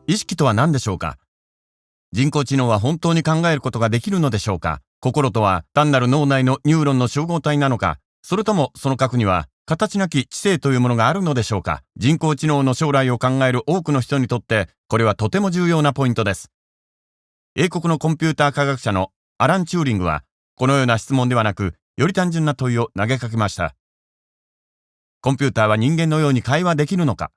意識とは何でしょうか？人工知能は本当に考えることができるのでしょうか？心とは単なる脳内のニューロンの集合体なのか、それともその核には形なき知性というものがあるのでしょうか？人工知能の将来を考える多くの人にとって、これはとても重要なポイントです。英国のコンピューター科学者のアラン・チューリングは、このような質問ではなく、より単純な問いを投げかけました。コンピューターは人間のように会話できるのか？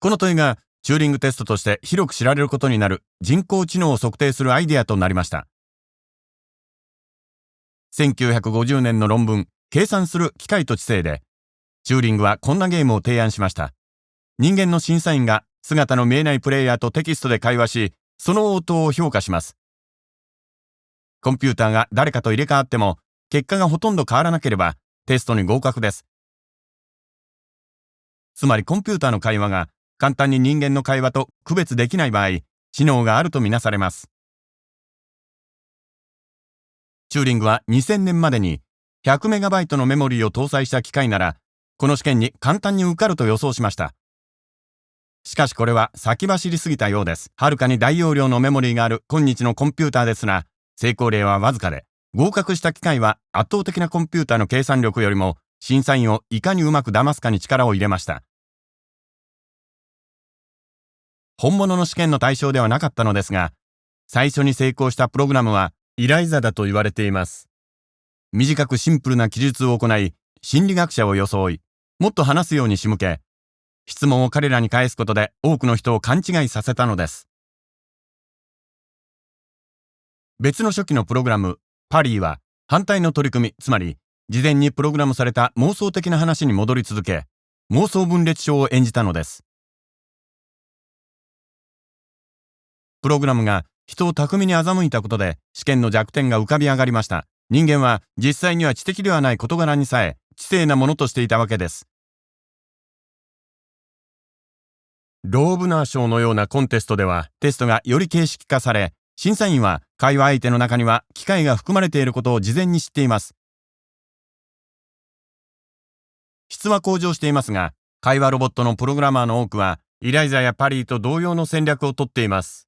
この問いが、チューリングテストとして広く知られることになる人工知能を測定するアイデアとなりました。1950年の論文、計算する機械と知性で、チューリングはこんなゲームを提案しました。人間の審査員が姿の見えないプレイヤーとテキストで会話し、その応答を評価します。コンピューターが誰かと入れ替わっても、結果がほとんど変わらなければ、テストに合格です。つまりコンピューターの会話が簡単に人間の会話と区別できない場合、知能があるとみなされます。チューリングは2000年までに100メガバイトのメモリーを搭載した機械なら、この試験に簡単に受かると予想しました。しかしこれは先走りすぎたようです。はるかに大容量のメモリーがある今日のコンピューターですら、成功例はわずかで、合格した機械は圧倒的なコンピューターの計算力よりも、審査員をいかにうまく騙すかに力を入れました。本物の試験の対象ではなかったのですが、最初に成功したプログラムはイライザだと言われています。短くシンプルな記述を行い、心理学者を装い、もっと話すように仕向け、質問を彼らに返すことで多くの人を勘違いさせたのです。別の初期のプログラム、パリーは反対の取り組み、つまり事前にプログラムされた妄想的な話に戻り続け、妄想分裂症を演じたのです。プログラムが人を巧みに欺いたことで試験の弱点が浮かび上がりました。人間は実際には知的ではない事柄にさえ知性なものとしていたわけです。ローブナー賞のようなコンテストではテストがより形式化され、審査員は会話相手の中には機械が含まれていることを事前に知っています。質は向上していますが、会話ロボットのプログラマーの多くはイライザやパリーと同様の戦略をとっています。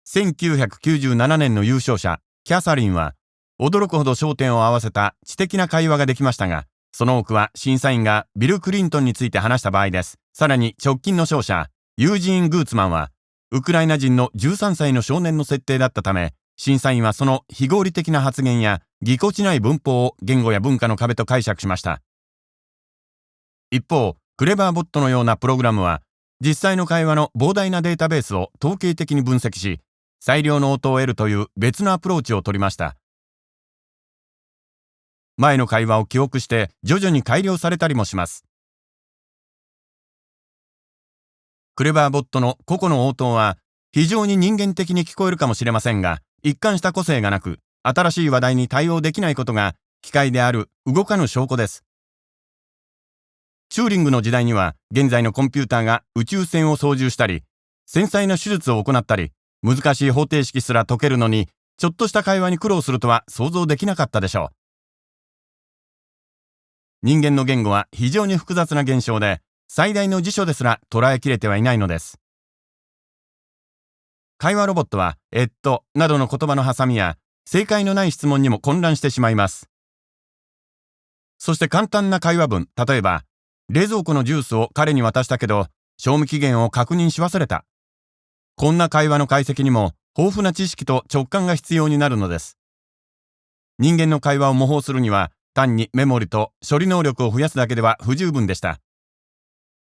1997年の優勝者、キャサリンは、驚くほど焦点を合わせた知的な会話ができましたが、その多くは審査員がビル・クリントンについて話した場合です。さらに直近の勝者、ユージーン・グーツマンは、ウクライナ人の13歳の少年の設定だったため、審査員はその非合理的な発言やぎこちない文法を言語や文化の壁と解釈しました。一方、クレバーボットのようなプログラムは、実際の会話の膨大なデータベースを統計的に分析し、最良の音を得るという別のアプローチを取りました。前の会話を記憶して徐々に改良されたりもします。クレバーボットの個々の応答は非常に人間的に聞こえるかもしれませんが、一貫した個性がなく、新しい話題に対応できないことが機械である動かぬ証拠です。チューリングの時代には現在のコンピューターが宇宙船を操縦したり、繊細な手術を行ったり、難しい方程式すら解けるのに、ちょっとした会話に苦労するとは想像できなかったでしょう。人間の言語は非常に複雑な現象で、最大の辞書ですら捉えきれてはいないのです。会話ロボットは、などの言葉の挟みや、正解のない質問にも混乱してしまいます。そして簡単な会話文、例えば、冷蔵庫のジュースを彼に渡したけど、賞味期限を確認し忘れた。こんな会話の解析にも豊富な知識と直感が必要になるのです。人間の会話を模倣するには、単にメモリと処理能力を増やすだけでは不十分でした。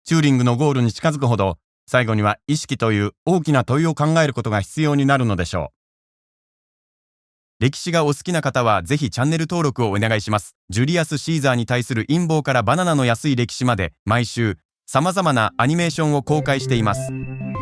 チューリングのゴールに近づくほど、最後には意識という大きな問いを考えることが必要になるのでしょう。歴史がお好きな方はぜひチャンネル登録をお願いします。ジュリアス・シーザーに対する陰謀からバナナの安い歴史まで毎週様々なアニメーションを公開しています。